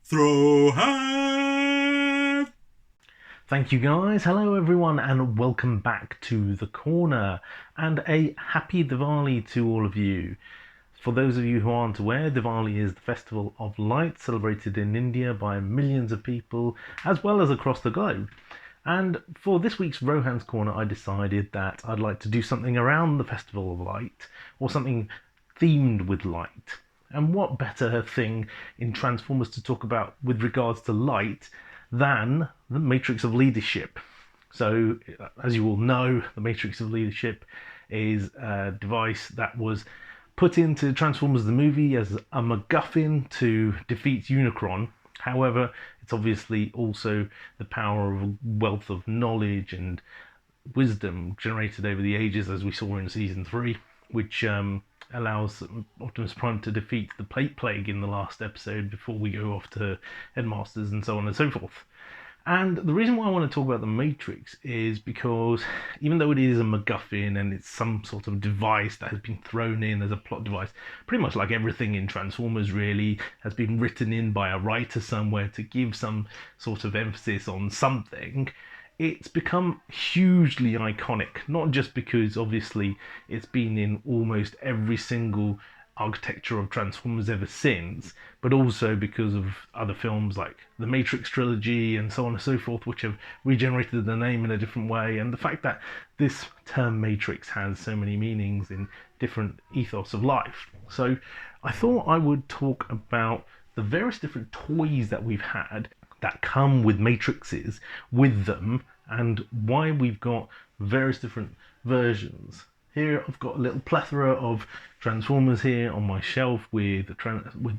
Throw hand! Thank you guys, hello everyone and welcome back to The Corner and a happy Diwali to all of you. For those of you who aren't aware, Diwali is the festival of light celebrated in India by millions of people as well as across the globe. And for this week's Rohan's Corner I decided that I'd like to do something around the festival of light or something themed with light. And what better thing in Transformers to talk about with regards to light than the Matrix of Leadership. So, as you all know, the Matrix of Leadership is a device that was put into Transformers the movie as a MacGuffin to defeat Unicron. However, it's obviously also the power of a wealth of knowledge and wisdom generated over the ages, as we saw in Season 3, which allows Optimus Prime to defeat the Plate Plague in the last episode before we go off to Headmasters and so on and so forth. And the reason why I want to talk about the Matrix is because even though it is a MacGuffin and it's some sort of device that has been thrown in as a plot device, pretty much like everything in Transformers really has been written in by a writer somewhere to give some sort of emphasis on something, it's become hugely iconic, not just because obviously it's been in almost every single architecture of Transformers ever since, but also because of other films like the Matrix trilogy and so on and so forth, which have regenerated the name in a different way, and the fact that this term Matrix has so many meanings in different ethos of life. So I thought I would talk about the various different toys that we've had that come with matrices with them and why we've got various different versions. Here I've got a little plethora of Transformers here on my shelf with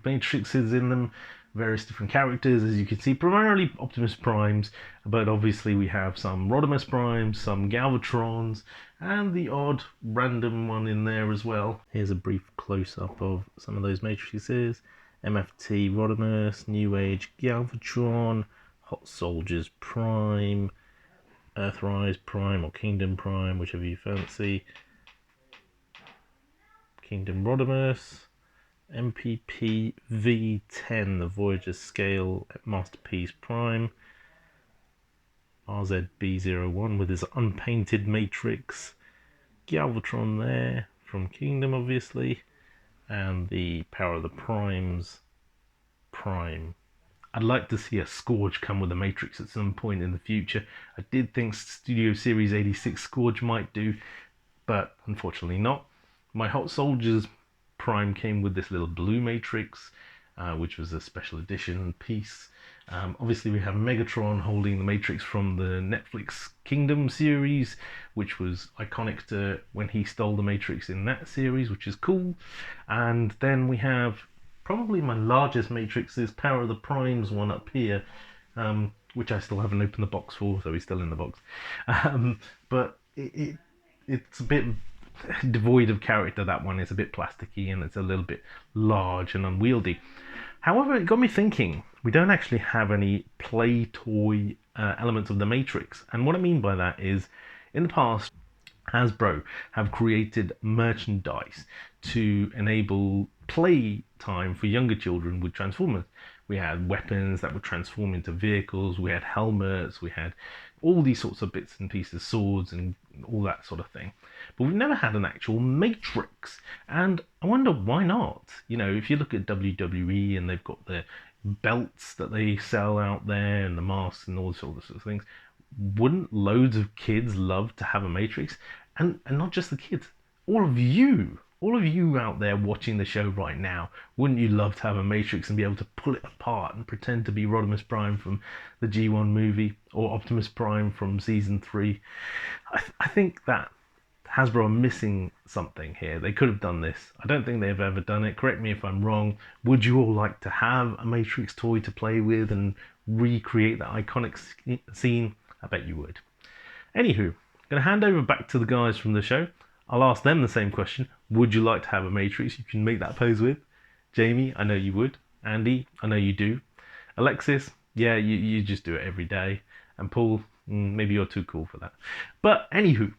matrices in them, various different characters, as you can see, primarily Optimus Primes, but obviously we have some Rodimus Primes, some Galvatrons, and the odd random one in there as well. Here's a brief close-up of some of those matrices. MFT Rodimus, New Age Galvatron, Hot Soldiers Prime, Earthrise Prime or Kingdom Prime, whichever you fancy, Kingdom Rodimus, MPP V10, the Voyager Scale Masterpiece Prime, RZB01 with his unpainted Matrix, Galvatron there from Kingdom obviously, and the Power of the Primes Prime. I'd like to see a Scourge come with a Matrix at some point in the future. I did think Studio Series 86 Scourge might do, but unfortunately not. My Hot Soldiers Prime came with this little blue Matrix, which was a special edition piece. Obviously we have Megatron holding the Matrix from the Netflix Kingdom series, which was iconic to when he stole the Matrix in that series, which is cool. And then we have probably my largest Matrix is Power of the Primes one up here, which I still haven't opened the box for, so he's still in the box. But it's a bit devoid of character, that one. It's a bit plasticky and it's a little bit large and unwieldy. However, it got me thinking, we don't actually have any play toy elements of the Matrix. And what I mean by that is, in the past, Hasbro have created merchandise to enable play time for younger children with Transformers. We had weapons that would transform into vehicles, we had helmets, we had all these sorts of bits and pieces, swords and all that sort of thing. But we've never had an actual Matrix, and I wonder why not? You know, if you look at WWE and they've got the belts that they sell out there and the masks and all sorts of things, wouldn't loads of kids love to have a Matrix? And not just the kids, all of you out there watching the show right now, wouldn't you love to have a Matrix and be able to pull it apart and pretend to be Rodimus Prime from the G1 movie or Optimus Prime from Season 3? I think that Hasbro are missing something here. They could have done this. I don't think they've ever done it. Correct me if I'm wrong. Would you all like to have a Matrix toy to play with and recreate that iconic scene? I bet you would. Anywho, I'm going to hand over back to the guys from the show. I'll ask them the same question. Would you like to have a Matrix you can make that pose with? Jamie, I know you would. Andy, I know you do. Alexis, yeah, you just do it every day. And Paul, maybe you're too cool for that. But anywho,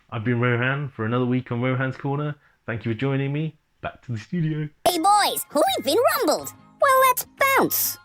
I've been Rohan for another week on Rohan's Corner. Thank you for joining me. Back to the studio. Hey boys, we've been rumbled. Well, let's bounce.